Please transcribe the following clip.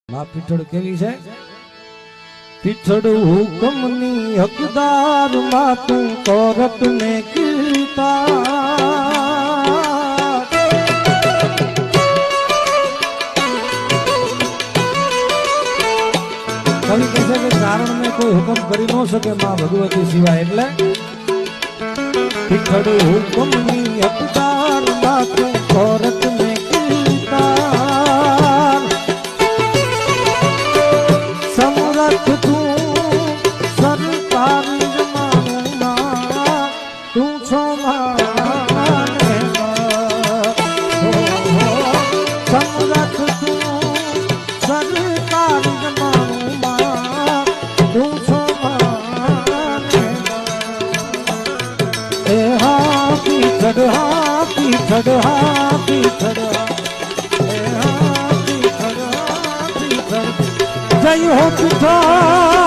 માં પીઠળ કેવી છે? પીઠળ હુકમની હકદાર માં તું કોરટ ને કીર્તા કવિ કહે છે કે કારણ મેં કોઈ હુકમ કરી ન શકે માં ભગવતી સિવાય, એટલે પીઠળ હુકમની હકદાર માં તું કોરટ ને કીર્તા સમરથ તું સરકારી જમાના તું છો માને સમરથ તું સરકારી જમાના તું છો માને એ હા પીઠળ હા પીઠળ હા પીઠળ જય હો પીઠળ